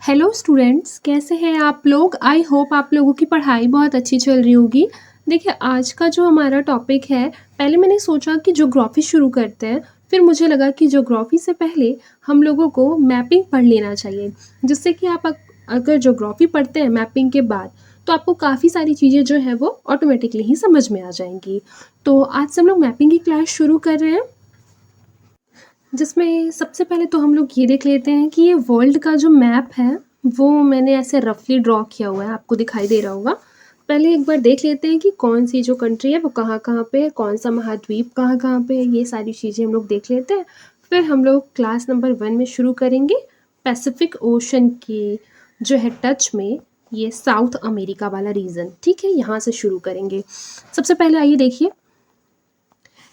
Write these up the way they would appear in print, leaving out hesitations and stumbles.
Hello students, कैसे हैं आप लोग। आई होप आप लोगों की पढ़ाई बहुत अच्छी चल रही होगी। देखिए, आज का जो हमारा टॉपिक है, पहले मैंने सोचा कि ज्योग्राफी शुरू करते हैं। फिर मुझे लगा कि ज्योग्राफी से पहले हम लोगों को मैपिंग पढ़ लेना चाहिए, जिससे कि आप अगर ज्योग्राफी पढ़ते हैं मैपिंग के बाद, तो आपको काफ़ी सारी चीज़ें जो है वो ऑटोमेटिकली ही समझ में आ जाएंगी। तो आज से हम लोग मैपिंग की क्लास शुरू कर रहे हैं, जिसमें सबसे पहले तो हम लोग ये देख लेते हैं कि ये वर्ल्ड का जो मैप है वो मैंने ऐसे रफली ड्रॉ किया हुआ है, आपको दिखाई दे रहा होगा। पहले एक बार देख लेते हैं कि कौन सी जो कंट्री है वो कहाँ कहाँ पे है, कौन सा महाद्वीप कहाँ कहाँ पे है, ये सारी चीज़ें हम लोग देख लेते हैं। फिर हम लोग क्लास नंबर 1 में शुरू करेंगे पैसिफिक ओशन के जो है टच में ये साउथ अमेरिका वाला रीजन। ठीक है, यहाँ से शुरू करेंगे। सबसे पहले आइए देखिए,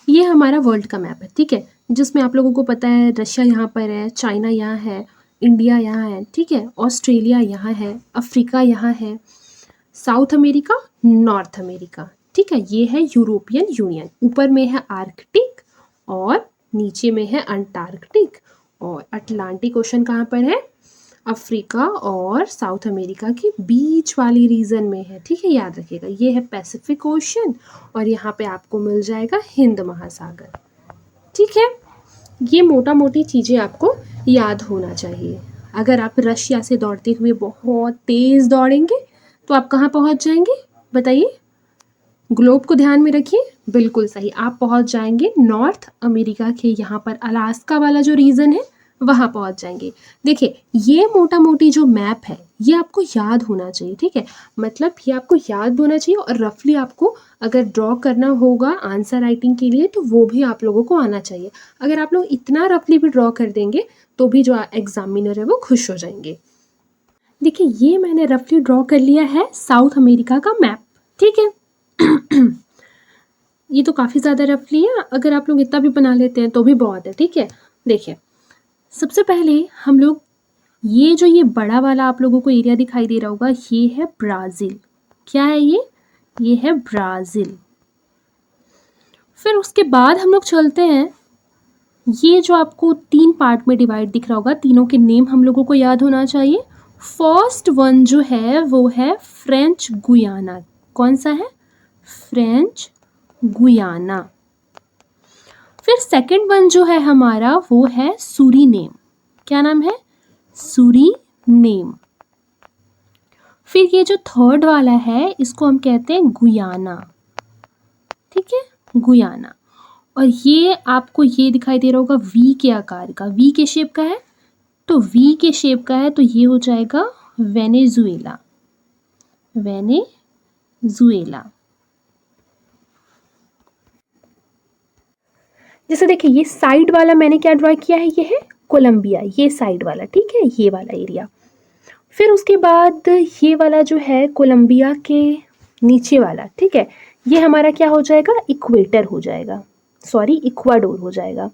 ये हमारा वर्ल्ड का मैप है। ठीक है, जिसमें आप लोगों को पता है रशिया यहाँ पर है, चाइना यहाँ है, इंडिया यहाँ है, ठीक है, ऑस्ट्रेलिया यहाँ है, अफ्रीका यहाँ है, साउथ अमेरिका, नॉर्थ अमेरिका। ठीक है, ये है यूरोपियन यूनियन। ऊपर में है आर्कटिक और नीचे में है अंटार्कटिक, और अटलांटिक ओशन कहाँ पर है, अफ्रीका और साउथ अमेरिका के बीच वाली रीजन में है। ठीक है, याद रखिएगा, ये है पैसिफिक ओशन और यहाँ पे आपको मिल जाएगा हिंद महासागर। ठीक है, ये मोटा मोटी चीज़ें आपको याद होना चाहिए। अगर आप रशिया से दौड़ते हुए बहुत तेज़ दौड़ेंगे तो आप कहाँ पहुँच जाएंगे, बताइए। ग्लोब को ध्यान में रखिए, बिल्कुल सही, आप पहुँच जाएंगे नॉर्थ अमेरिका के यहाँ पर अलास्का वाला जो रीजन है वहाँ पहुँच जाएंगे। देखिए, ये मोटा मोटी जो मैप है ये आपको याद होना चाहिए। ठीक है, मतलब ये आपको याद होना चाहिए, और रफली आपको अगर ड्रॉ करना होगा आंसर राइटिंग के लिए तो वो भी आप लोगों को आना चाहिए। अगर आप लोग इतना रफली भी ड्रॉ कर देंगे तो भी जो एग्जामिनर है वो खुश हो जाएंगे। देखिए, ये मैंने रफली ड्रॉ कर लिया है साउथ अमेरिका का मैप। ठीक है, ये तो काफ़ी ज़्यादा रफली है, अगर आप लोग इतना भी बना लेते हैं तो भी बहुत है। ठीक है, देखिए, सबसे पहले हम लोग ये बड़ा वाला आप लोगों को एरिया दिखाई दे रहा होगा, ये है ब्राज़ील। क्या है ये है ब्राज़ील। फिर उसके बाद हम लोग चलते हैं, ये जो आपको 3 पार्ट में डिवाइड दिख रहा होगा, तीनों के नेम हम लोगों को याद होना चाहिए। फर्स्ट वन जो है वो है फ्रेंच गुयाना। कौन सा है, फ्रेंच गुयाना। फिर सेकंड वन जो है हमारा वो है सूरीनेम। क्या नाम है, सूरीनेम। फिर ये जो थर्ड वाला है इसको हम कहते हैं गुयाना। ठीक है, गुयाना। और ये आपको ये दिखाई दे रहा होगा वी के आकार का, वी के शेप का है, तो वी के शेप का है तो ये हो जाएगा वेनेजुएला। वेनेजुएला। जैसे देखिए, ये साइड वाला मैंने क्या ड्रॉ किया है, ये है कोलंबिया, ये साइड वाला। ठीक है, ये वाला एरिया। फिर उसके बाद ये वाला जो है कोलंबिया के नीचे वाला, ठीक है, ये हमारा क्या हो जाएगा, इक्वेटर हो जाएगा, सॉरी इक्वाडोर हो जाएगा।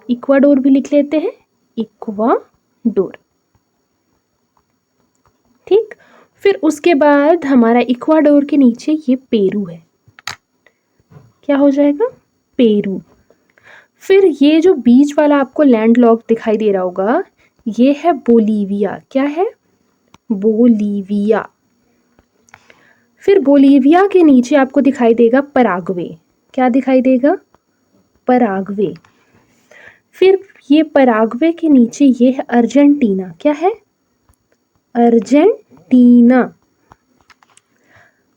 इक्वाडोर भी लिख लेते हैं, इक्वाडोर। ठीक, फिर उसके बाद हमारा इक्वाडोर के नीचे ये पेरू है। क्या हो जाएगा, पेरू। फिर ये जो बीच वाला आपको लैंड लॉक दिखाई दे रहा होगा, ये है बोलीविया। क्या है, बोलीविया। फिर बोलीविया के नीचे आपको दिखाई देगा पराग्वे। क्या दिखाई देगा, पराग्वे। फिर ये पराग्वे के नीचे ये है अर्जेंटीना। क्या है, अर्जेंटीना।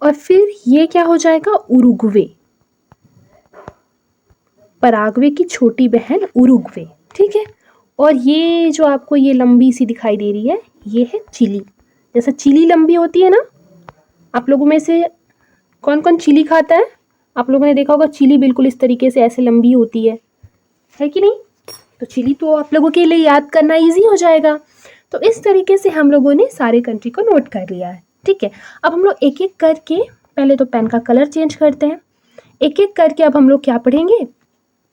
और फिर ये क्या हो जाएगा, उरुग्वे। पराग्वे की छोटी बहन उरुग्वे। ठीक है, और ये जो आपको ये लंबी सी दिखाई दे रही है ये है चिली। जैसे चिली लंबी होती है ना, आप लोगों में से कौन कौन चिली खाता है, आप लोगों ने देखा होगा चिली बिल्कुल इस तरीके से ऐसे लंबी होती है कि नहीं। तो चिली तो आप लोगों के लिए याद करना इजी हो जाएगा। तो इस तरीके से हम लोगों ने सारे कंट्री को नोट कर लिया है। ठीक है, अब हम लोग एक एक करके, पहले तो पेन का कलर चेंज करते हैं, एक एक करके अब हम लोग क्या पढ़ेंगे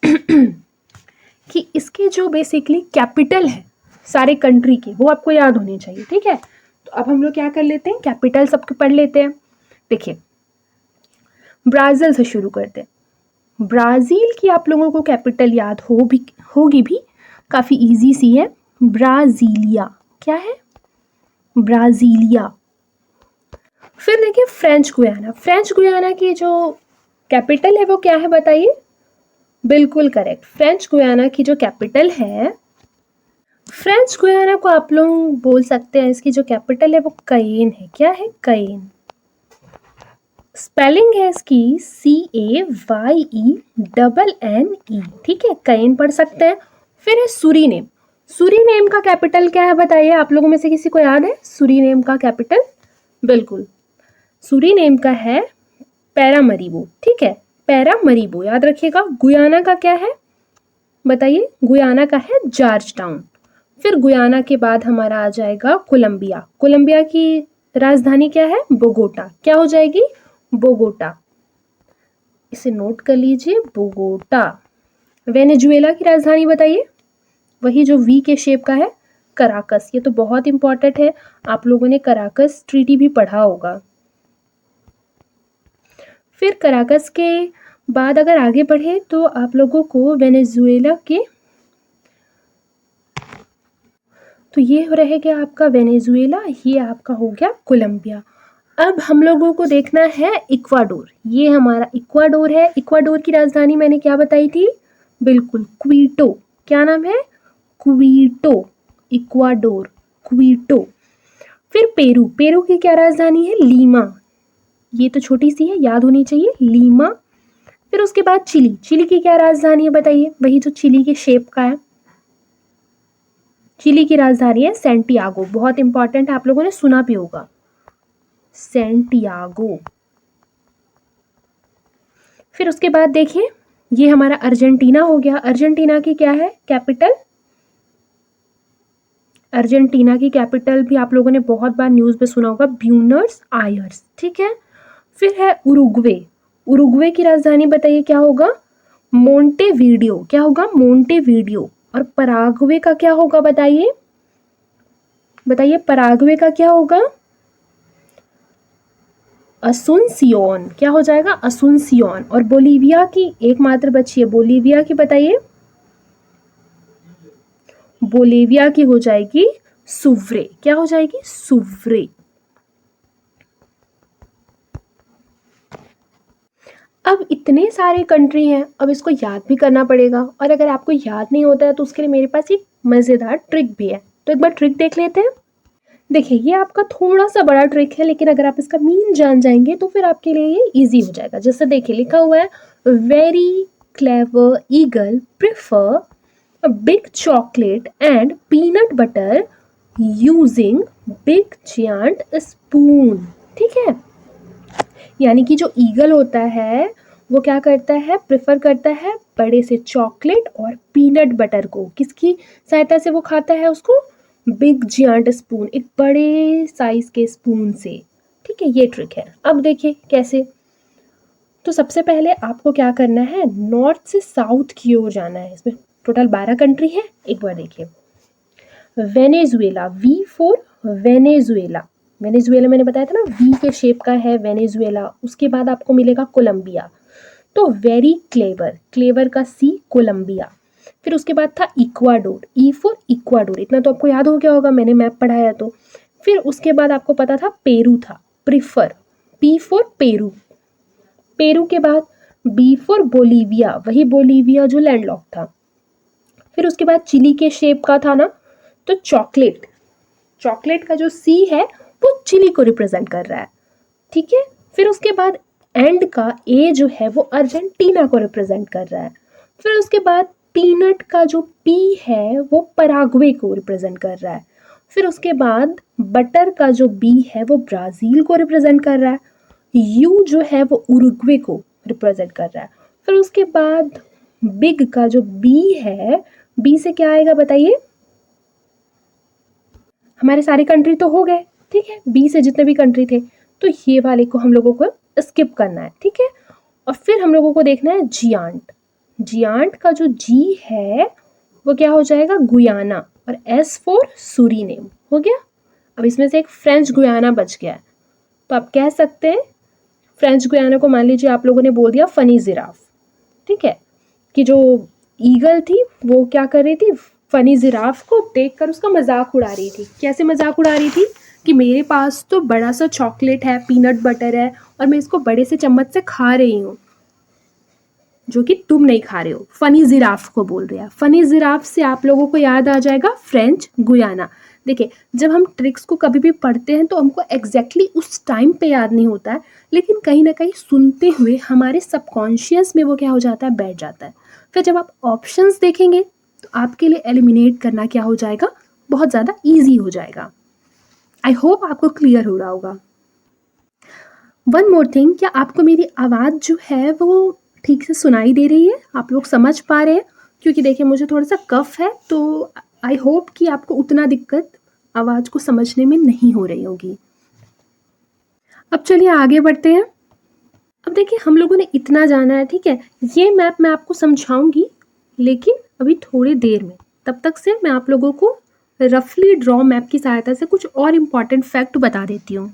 कि इसके जो बेसिकली कैपिटल है सारे कंट्री के वो आपको याद होने चाहिए। ठीक है, तो अब हम लोग क्या कर लेते हैं, कैपिटल सबके पढ़ लेते हैं। देखिए, ब्राज़ील से शुरू करते हैं। ब्राज़ील की आप लोगों को कैपिटल याद होगी भी, काफ़ी इजी सी है, ब्राज़ीलिया। क्या है, ब्राजीलिया। फिर देखिए फ्रेंच गुयाना। फ्रेंच गुयाना की जो कैपिटल है वो क्या है बताइए? बिल्कुल करेक्ट, फ्रेंच गुयाना की जो कैपिटल है, फ्रेंच गुयाना को आप लोग बोल सकते हैं इसकी जो कैपिटल है वो कयेन है। क्या है? कयेन। स्पेलिंग है इसकी CAYENNE। ठीक है, कयेन पढ़ सकते हैं। फिर है सुरीनेम। सुरीनेम का कैपिटल क्या है बताइए? आप लोगों में से किसी को याद है सुरीनेम का कैपिटल? बिल्कुल, सुरीनेम का है पैरामरीबो। ठीक है, पैरामरीबो याद रखिएगा। गुयाना का क्या है बताइए? गुयाना का है जॉर्ज टाउन। फिर गुयाना के बाद हमारा आ जाएगा कोलंबिया। कोलंबिया की राजधानी क्या है? बोगोटा। क्या हो जाएगी? बोगोटा। इसे नोट कर लीजिए, बोगोटा। वेनेजुएला की राजधानी बताइए? वही जो वी के शेप का है, कराकस। ये तो बहुत इंपॉर्टेंट है, आप लोगों ने कराकस ट्रीटी भी पढ़ा होगा। फिर कराकस के बाद अगर आगे बढ़े तो आप लोगों को वेनेजुएला के, तो ये रह गया आपका वेनेजुएला, ये आपका हो गया कोलंबिया। अब हम लोगों को देखना है इक्वाडोर। ये हमारा इक्वाडोर है। इक्वाडोर की राजधानी मैंने क्या बताई थी? बिल्कुल, क्वीटो। क्या नाम है? क्वीटो। इक्वाडोर, क्वीटो। फिर पेरू। पेरू की क्या राजधानी है? लीमा। ये तो छोटी सी है, याद होनी चाहिए, लीमा। फिर उसके बाद चिली। चिली की क्या राजधानी है बताइए? वही जो चिली के शेप का है। चिली की राजधानी है सैंटियागो। बहुत इंपॉर्टेंट है, आप लोगों ने सुना भी होगा, सैंटियागो। फिर उसके बाद देखिए, ये हमारा अर्जेंटीना हो गया। अर्जेंटीना की क्या है कैपिटल? अर्जेंटीना की कैपिटल भी आप लोगों ने बहुत बार न्यूज़ में सुना होगा, ब्यूनस आयर्स। ठीक है। फिर है उरुग्वे। उरुग्वे की राजधानी बताइए क्या होगा? मोंटेवीडियो। क्या होगा? मोंटेवीडियो। और पराग्वे का क्या होगा बताइए? बताइए पराग्वे का क्या होगा? असुनसियोन। क्या हो जाएगा? असुनसियोन। और बोलीविया की एकमात्र बची है, बोलीविया की बताइए? बोलीविया की हो जाएगी सुव्रे। क्या हो जाएगी? सुव्रे। अब इतने सारे कंट्री हैं, अब इसको याद भी करना पड़ेगा, और अगर आपको याद नहीं होता है तो उसके लिए मेरे पास एक मज़ेदार ट्रिक भी है। तो एक बार ट्रिक देख लेते हैं। देखिए, ये आपका थोड़ा सा बड़ा ट्रिक है, लेकिन अगर आप इसका मीन जान जाएंगे तो फिर आपके लिए ये इजी हो जाएगा। जैसे देखिए, लिखा हुआ है very clever eagle prefer a big chocolate and peanut butter using big giant spoon। ठीक है, यानी कि जो ईगल होता है वो क्या करता है? प्रेफर करता है बड़े से चॉकलेट और पीनट बटर को। किसकी सहायता से वो खाता है उसको? बिग जियांट स्पून, एक बड़े साइज के स्पून से। ठीक है, ये ट्रिक है। अब देखिए कैसे। तो सबसे पहले आपको क्या करना है? नॉर्थ से साउथ की ओर जाना है। इसमें टोटल 12 कंट्री है। एक बार देखिए, Venezuela, V for Venezuela. Venezuela मैंने बताया था ना, V के शेप का है वेनेजुएला। उसके बाद आपको मिलेगा कोलंबिया, तो वेरी क्लेवर, क्लेवर का C, कोलंबिया। फिर उसके बाद था इक्वाडोर, E फॉर इक्वाडोर। इतना तो आपको याद हो गया होगा, मैंने मैप पढ़ाया तो। फिर उसके बाद आपको पता था पेरू था, prefer, P for Peru. Peru के बाद B फॉर बोलीविया, वही बोलीविया जो लैंडलॉक था। फिर उसके बाद चिली के शेप का था ना, तो चॉकलेट, चॉकलेट का जो C है वो चिली को रिप्रेजेंट कर रहा है। ठीक है। फिर उसके बाद एंड का A जो है वो अर्जेंटीना को रिप्रेजेंट कर रहा है। फिर उसके बाद पीनट का जो P है वो पराग्वे को रिप्रेजेंट कर रहा है। फिर उसके बाद बटर का जो B है वो ब्राज़ील को रिप्रेजेंट कर रहा है। U जो है वो उरुग्वे को रिप्रेजेंट कर रहा है। फिर उसके बाद बिग का जो B है, B से क्या आएगा बताइए? हमारे सारे कंट्री तो हो गए। ठीक है, B से जितने भी कंट्री थे, तो ये वाले को हम लोगों को स्किप करना है। ठीक है, और फिर हम लोगों को देखना है जियांट। जियांट का जो G है वो क्या हो जाएगा? गुयाना। और S फॉर सूरीनेम हो गया। अब इसमें से एक फ्रेंच गुयाना बच गया है, तो आप कह सकते हैं फ्रेंच गुयाना को मान लीजिए आप लोगों ने बोल दिया फनी जिराफ। ठीक है, कि जो ईगल थी वो क्या कर रही थी? फनी जिराफ को देखकर उसका मजाक उड़ा रही थी। कैसे मजाक उड़ा रही थी? कि मेरे पास तो बड़ा सा चॉकलेट है, पीनट बटर है और मैं इसको बड़े से चम्मच से खा रही हूँ, जो कि तुम नहीं खा रहे हो। फनी जिराफ को बोल रहे हैं। फनी जिराफ से आप लोगों को याद आ जाएगा फ्रेंच गुयाना। देखिए, जब हम ट्रिक्स को कभी भी पढ़ते हैं तो हमको एग्जैक्टली उस टाइम पे याद नहीं होता है, लेकिन कहीं ना कहीं सुनते हुए हमारे सबकॉन्शियस में वो क्या हो जाता है, बैठ जाता है। फिर जब आप ऑप्शंस देखेंगे तो आपके लिए एलिमिनेट करना क्या हो जाएगा, बहुत ज़्यादा ईजी हो जाएगा। आई होप आपको क्लियर हो रहा होगा। वन मोर थिंग, क्या आपको मेरी आवाज़ जो है वो ठीक से सुनाई दे रही है? आप लोग समझ पा रहे हैं? क्योंकि देखिए मुझे थोड़ा सा कफ है, तो आई होप कि आपको उतना दिक्कत आवाज़ को समझने में नहीं हो रही होगी। अब चलिए आगे बढ़ते हैं। अब देखिए हम लोगों ने इतना जाना है, ठीक है। ये मैप मैं आपको समझाऊंगी लेकिन अभी थोड़ी देर में। तब तक से मैं आप लोगों को रफली ड्रॉ मैप की सहायता से कुछ और इम्पॉर्टेंट फैक्ट बता देती हूँ।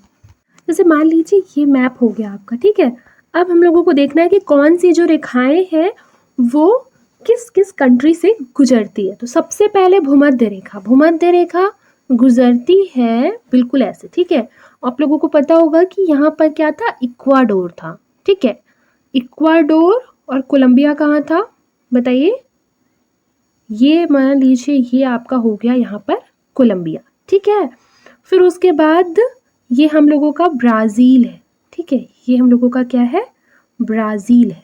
जैसे मान लीजिए ये मैप हो गया आपका, ठीक है। अब हम लोगों को देखना है कि कौन सी जो रेखाएं हैं वो किस किस कंट्री से गुजरती है। तो सबसे पहले भूमध्य रेखा, भूमध्य रेखा गुजरती है बिल्कुल ऐसे, ठीक है। आप लोगों को पता होगा कि यहाँ पर क्या था, इक्वाडोर था, ठीक है। इक्वाडोर और कोलंबिया कहाँ था बताइए? ये मान लीजिए ये आपका हो गया यहाँ पर कोलंबिया, ठीक है। फिर उसके बाद ये हम लोगों का ब्राज़ील है, ठीक है। ये हम लोगों का क्या है, ब्राज़ील है।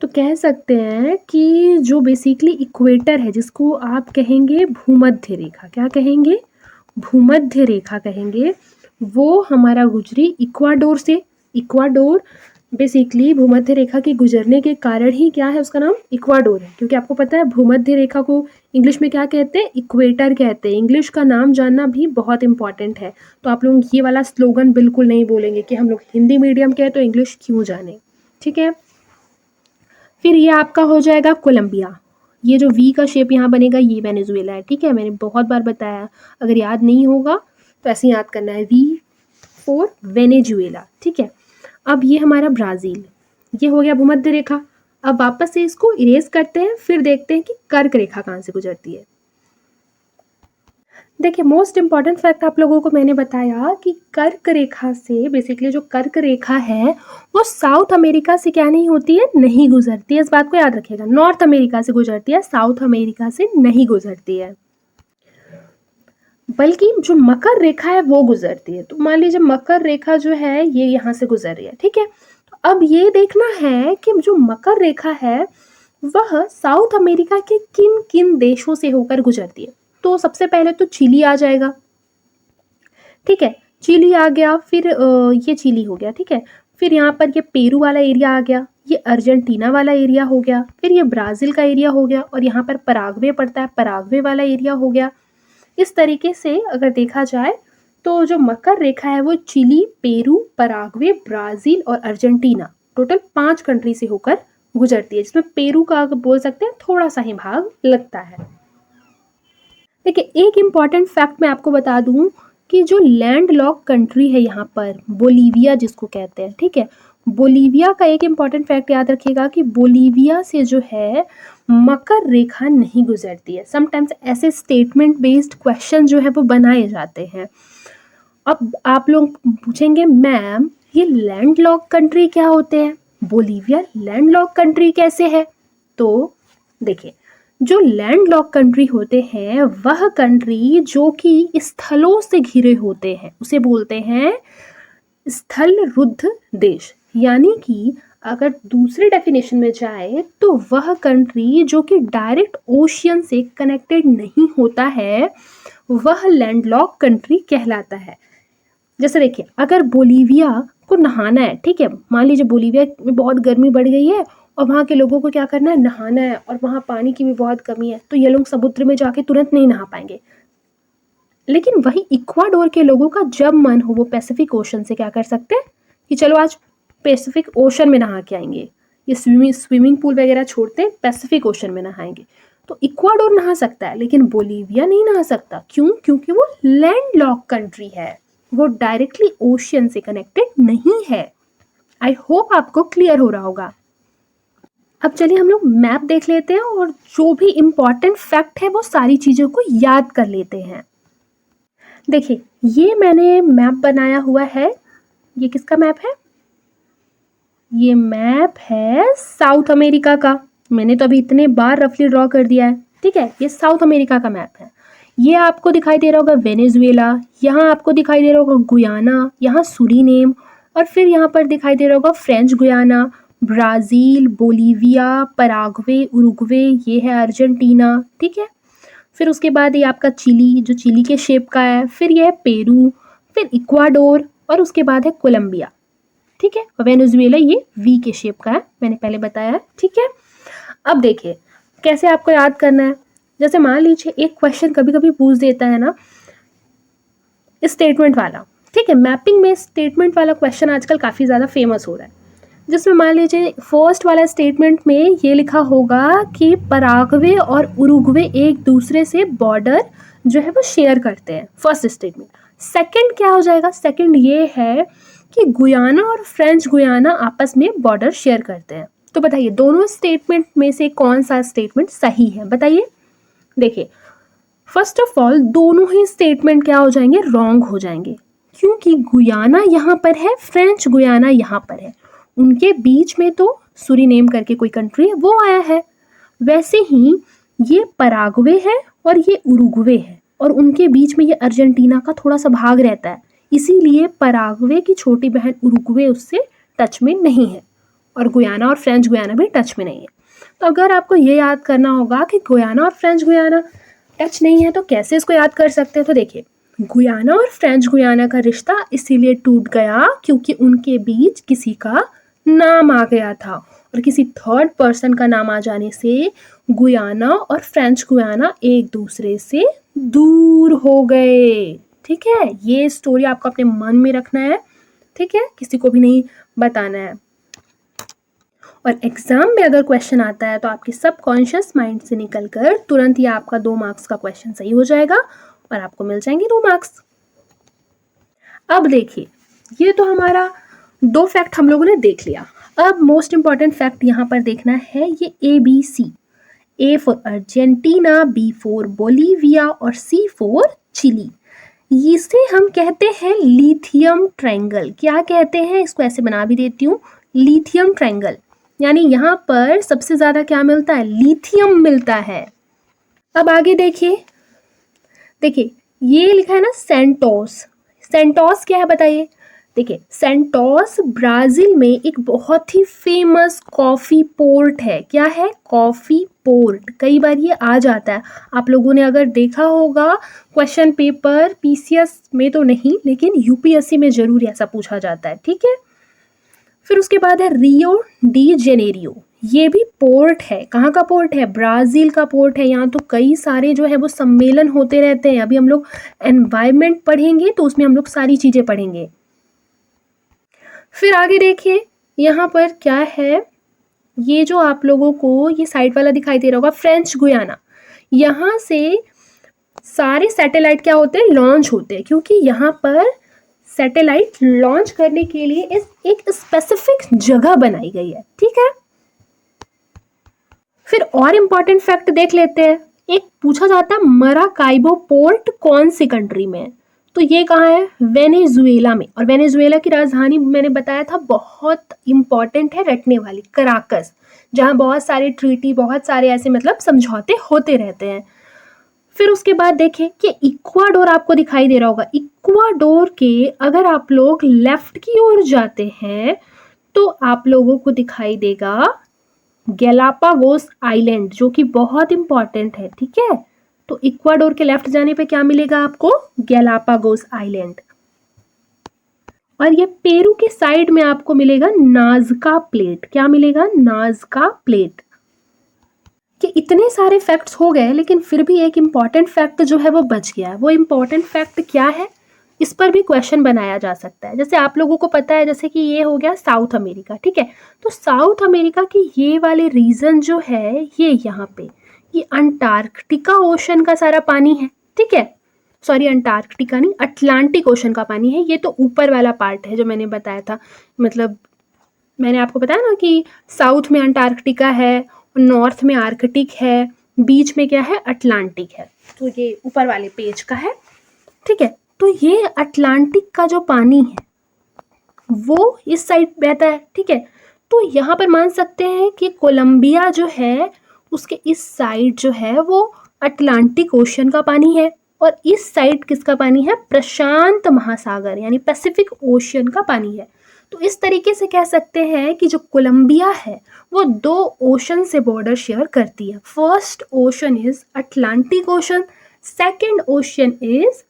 तो कह सकते हैं कि जो बेसिकली इक्वेटर है, जिसको आप कहेंगे भूमध्य रेखा, क्या कहेंगे, भूमध्य रेखा कहेंगे, वो हमारा गुजरी इक्वाडोर से। इक्वाडोर बेसिकली भूमध्य रेखा के गुजरने के कारण ही क्या है, उसका नाम इक्वाडोर है। क्योंकि आपको पता है भूमध्य रेखा को इंग्लिश में क्या कहते हैं, इक्वेटर कहते हैं। इंग्लिश का नाम जानना भी बहुत इंपॉर्टेंट है। तो आप लोग ये वाला स्लोगन बिल्कुल नहीं बोलेंगे कि हम लोग हिंदी मीडियम के हैं तो इंग्लिश क्यों जाने, ठीक है। फिर ये आपका हो जाएगा कोलंबिया। ये जो वी का शेप यहाँ बनेगा ये वेनेजुएला है, ठीक है। मैंने बहुत बार बताया, अगर याद नहीं होगा तो ऐसे याद करना है, वी फॉर वेनेजुएला, ठीक है। अब ये हमारा ब्राज़ील, ये हो गया भूमध्य रेखा। अब वापस से इसको इरेज करते हैं, फिर देखते हैं कि कर्क रेखा कहाँ से गुजरती है। देखिए मोस्ट इम्पॉर्टेंट फैक्ट आप लोगों को मैंने बताया कि कर्क रेखा से, बेसिकली जो कर्क रेखा है वो साउथ अमेरिका से क्या नहीं होती है, नहीं गुजरती है। इस बात को याद रखिएगा, नॉर्थ अमेरिका से गुजरती है, साउथ अमेरिका से नहीं गुजरती है। बल्कि जो मकर रेखा है वो गुजरती है। तो मान लीजिए मकर रेखा जो है ये यहाँ से गुजर रही है, ठीक है। तो अब ये देखना है कि जो मकर रेखा है वह साउथ अमेरिका के किन किन देशों से होकर गुजरती है। तो सबसे पहले तो चिली आ जाएगा, ठीक है। चिली आ गया, फिर ये चिली हो गया, ठीक है। फिर यहाँ पर ये पेरू वाला एरिया आ गया, ये अर्जेंटीना वाला एरिया हो गया, फिर ये ब्राज़ील का एरिया हो गया, और यहाँ पर पराग्वे पड़ता है, पराग्वे वाला एरिया हो गया। इस तरीके से अगर देखा जाए तो जो मकर रेखा है वो चिली, पेरू, पराग्वे, ब्राज़ील और अर्जेंटीना, टोटल 5 कंट्री से होकर गुजरती है, जिसमें पेरू का बोल सकते हैं थोड़ा सा ही भाग लगता है। देखिए एक इम्पॉर्टेंट फैक्ट मैं आपको बता दूं कि जो लैंड लॉक कंट्री है यहाँ पर, बोलीविया जिसको कहते हैं, ठीक है। बोलीविया का एक इम्पॉर्टेंट फैक्ट याद रखिएगा कि बोलीविया से जो है मकर रेखा नहीं गुजरती है। समटाइम्स ऐसे स्टेटमेंट बेस्ड क्वेश्चन जो है वो बनाए जाते हैं। अब आप लोग पूछेंगे मैम ये लैंड लॉक कंट्री क्या होते हैं, बोलीविया लैंड लॉक कंट्री कैसे है? तो देखिए जो लैंड लॉक कंट्री होते हैं वह कंट्री जो कि स्थलों से घिरे होते हैं उसे बोलते हैं स्थल रुद्ध देश। यानी कि अगर दूसरे डेफिनेशन में जाए तो वह कंट्री जो कि डायरेक्ट ओशियन से कनेक्टेड नहीं होता है वह लैंडलॉक कंट्री कहलाता है। जैसे देखिए अगर बोलीविया को नहाना है, ठीक है, मान लीजिए बोलीविया में बहुत गर्मी बढ़ गई है और वहाँ के लोगों को क्या करना है, नहाना है, और वहाँ पानी की भी बहुत कमी है, तो ये लोग समुद्र में जाके तुरंत नहीं नहा पाएंगे। लेकिन वही इक्वाडोर के लोगों का जब मन हो वो पैसिफिक ओशन से क्या कर सकते हैं कि चलो आज पैसिफिक ओशन में नहा के आएंगे, ये स्विमिंग पूल वगैरह छोड़ते हैं, पैसिफिक ओशन में नहाएंगे। तो इक्वाडोर नहा सकता है लेकिन बोलीविया नहीं नहा सकता। क्यों? क्योंकि वो लैंड लॉक कंट्री है, वो डायरेक्टली ओशियन से कनेक्टेड नहीं है। आई होप आपको क्लियर हो रहा होगा। अब चलिए हम लोग मैप देख लेते हैं और जो भी इम्पोर्टेंट फैक्ट है वो सारी चीज़ों को याद कर लेते हैं। देखिए, ये मैंने मैप बनाया हुआ है, ये किसका मैप है? ये मैप है साउथ अमेरिका का। मैंने तो अभी इतने बार रफली ड्रॉ कर दिया है, ठीक है। ये साउथ अमेरिका का मैप है। ये आपको दिखाई दे रहा होगा वेनेजुएला, यहाँ आपको दिखाई दे रहा होगा गुयाना, यहाँ सूरीनेम, और फिर यहाँ पर दिखाई दे रहा होगा French Guiana, Brazil, Bolivia, Paraguay, Uruguay, ये है अर्जेंटीना, ठीक है। फिर उसके बाद ये आपका चिली, जो चिली के शेप का है, फिर ये है पेरू, फिर इक्वाडोर, और उसके बाद है कोलंबिया, ठीक है। वेनेजुएला ये वी के शेप का है, मैंने पहले बताया है, ठीक है। अब देखिए कैसे आपको याद करना है। जैसे मान लीजिए एक क्वेश्चन कभी कभी पूछ देता है ना स्टेटमेंट वाला, ठीक है। मैपिंग में स्टेटमेंट वाला क्वेश्चन आजकल काफ़ी ज़्यादा फेमस हो रहा है, जिसमें मान लीजिए फर्स्ट वाला स्टेटमेंट में ये लिखा होगा कि पराग्वे और उरुग्वे एक दूसरे से बॉर्डर जो है वो शेयर करते हैं, फर्स्ट स्टेटमेंट। सेकंड क्या हो जाएगा? सेकंड ये है कि गुयाना और फ्रेंच गुयाना आपस में बॉर्डर शेयर करते हैं। तो बताइए दोनों स्टेटमेंट में से कौन सा स्टेटमेंट सही है, बताइए। देखिए फर्स्ट ऑफ ऑल दोनों ही स्टेटमेंट क्या हो जाएंगे? रॉन्ग हो जाएंगे, क्योंकि गुयाना यहाँ पर है, फ्रेंच गुयाना यहाँ पर है, उनके बीच में तो सूरीनेम करके कोई कंट्री है वो आया है। वैसे ही ये पराग्वे है और ये उरुग्वे है, और उनके बीच में ये अर्जेंटीना का थोड़ा सा भाग रहता है, इसीलिए पराग्वे की छोटी बहन उरुग्वे उससे टच में नहीं है, और गुयाना और फ्रेंच गुयाना भी टच में नहीं है। तो अगर आपको ये याद करना होगा कि गुयाना और फ्रेंच गुयाना टच नहीं है तो कैसे इसको याद कर सकते हैं, तो देखिए गुयाना और फ्रेंच गुयाना का रिश्ता इसीलिए टूट गया क्योंकि उनके बीच किसी का नाम आ गया था, और किसी थर्ड पर्सन का नाम आ जाने से गुयाना और फ्रेंच गुयाना एक दूसरे से दूर हो गए, ठीक है। ये स्टोरी आपको अपने मन में रखना है, ठीक है, किसी को भी नहीं बताना है। और एग्जाम में अगर क्वेश्चन आता है तो आपके सबकॉन्शियस माइंड से निकलकर तुरंत ही आपका 2 मार्क्स का क्वेश्चन सही हो जाएगा और आपको मिल जाएंगे 2 मार्क्स। अब देखिए ये तो हमारा 2 फैक्ट हम लोगों ने देख लिया। अब मोस्ट इंपॉर्टेंट फैक्ट यहाँ पर देखना है, ये ABC, A for Argentina, B for Bolivia और C फॉर चिली। इसे हम कहते हैं लिथियम ट्रायंगल। क्या कहते हैं? इसको ऐसे बना भी देती हूँ, लिथियम ट्रायंगल। यानी यहाँ पर सबसे ज़्यादा क्या मिलता है? लिथियम मिलता है। अब आगे देखिए, देखिए ये लिखा है ना सेंटोस। सेंटोस क्या है बताइए? देखिए सेंटोस ब्राज़ील में एक बहुत ही फेमस कॉफ़ी पोर्ट है। क्या है? Coffee port. कई बार ये आ जाता है, आप लोगों ने अगर देखा होगा क्वेश्चन पेपर, PCS में तो नहीं लेकिन UPSC में ज़रूर ऐसा पूछा जाता है, ठीक है। फिर उसके बाद है रियो डी जेनेरियो, ये भी पोर्ट है। कहाँ का पोर्ट है? ब्राज़ील का पोर्ट है। यहाँ तो कई सारे जो है वो सम्मेलन होते रहते हैं। अभी हम लोग एनवायरनमेंट पढ़ेंगे तो उसमें हम लोग सारी चीज़ें पढ़ेंगे। फिर आगे देखिए यहाँ पर क्या है, ये जो आप लोगों को ये साइड वाला दिखाई दे रहा होगा फ्रेंच गुयाना, यहाँ से सारे सैटेलाइट क्या होते हैं? लॉन्च होते हैं, क्योंकि यहाँ पर सैटेलाइट लॉन्च करने के लिए एक स्पेसिफिक जगह बनाई गई है, ठीक है। फिर और इम्पॉर्टेंट फैक्ट देख लेते हैं। एक पूछा जाता है मराकाइबो पोर्ट कौन सी कंट्री में है, तो ये कहाँ है? वेनेजुएला में। और वेनेजुएला की राजधानी मैंने बताया था बहुत इम्पॉर्टेंट है, रटने वाली, कराकस, जहाँ बहुत सारे ट्रीटी, बहुत सारे ऐसे मतलब समझौते होते रहते हैं। फिर उसके बाद देखें कि इक्वाडोर आपको दिखाई दे रहा होगा। इक्वाडोर के अगर आप लोग लेफ्ट की ओर जाते हैं तो आप लोगों को दिखाई देगा गैलापागोस आइलैंड, जो कि बहुत इंपॉर्टेंट है, ठीक है। तो इक्वाडोर के लेफ्ट जाने पे क्या मिलेगा आपको? Galapagos island. और ये पेरू के साइड में आपको मिलेगा नाजका प्लेट। क्या मिलेगा? नाजका प्लेट। कि इतने सारे फैक्ट्स हो गए लेकिन फिर भी एक इम्पॉर्टेंट फैक्ट जो है वो बच गया है। वो इम्पॉर्टेंट फैक्ट क्या है? इस पर भी क्वेश्चन बनाया जा सकता है। जैसे आप लोगों को पता है, जैसे कि ये हो गया साउथ अमेरिका, ठीक है। तो साउथ अमेरिका की ये वाले रीजन जो है, ये यहाँ पे ये अंटार्कटिका ओशन का सारा पानी है, ठीक है। सॉरी अंटार्कटिका नहीं, अटलांटिक ओशन का पानी है। ये तो ऊपर वाला पार्ट है जो मैंने बताया था, मतलब मैंने आपको बताया ना कि साउथ में अंटार्कटिका है, नॉर्थ में आर्कटिक है, बीच में क्या है? अटलांटिक है। तो ये ऊपर वाले पेज का है, ठीक है। तो ये अटलांटिक का जो पानी है वो इस साइड बहता है, ठीक है। तो यहाँ पर मान सकते हैं कि कोलंबिया जो है उसके इस साइड जो है वो अटलांटिक ओशन का पानी है, और इस साइड किसका पानी है, प्रशांत महासागर यानी पैसिफिक ओशन का पानी है। तो इस तरीके से कह सकते हैं कि जो कोलंबिया है वो दो ओशन से बॉर्डर शेयर करती है। First ocean is Atlantic ocean, second ocean is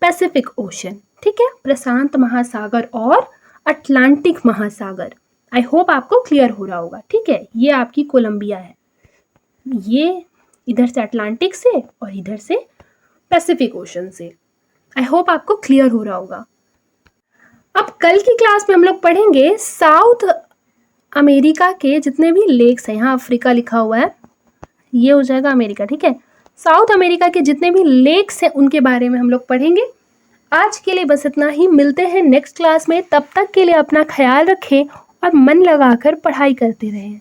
Pacific ocean, ठीक है, प्रशांत महासागर और अटलांटिक महासागर। आई होप आपको क्लियर हो रहा होगा, ठीक है। ये आपकी कोलंबिया है, ये इधर से अटलांटिक से और इधर से पैसिफिक ओशन से। आई होप आपको क्लियर हो रहा होगा। अब कल की क्लास में हम लोग पढ़ेंगे साउथ अमेरिका के जितने भी लेक्स हैं, यहाँ अफ्रीका लिखा हुआ है, ये हो जाएगा अमेरिका, ठीक है। साउथ अमेरिका के जितने भी लेक्स हैं उनके बारे में हम लोग पढ़ेंगे। आज के लिए बस इतना ही, मिलते हैं नेक्स्ट क्लास में। तब तक के लिए अपना ख्याल रखें और मन लगाकर पढ़ाई करते रहें।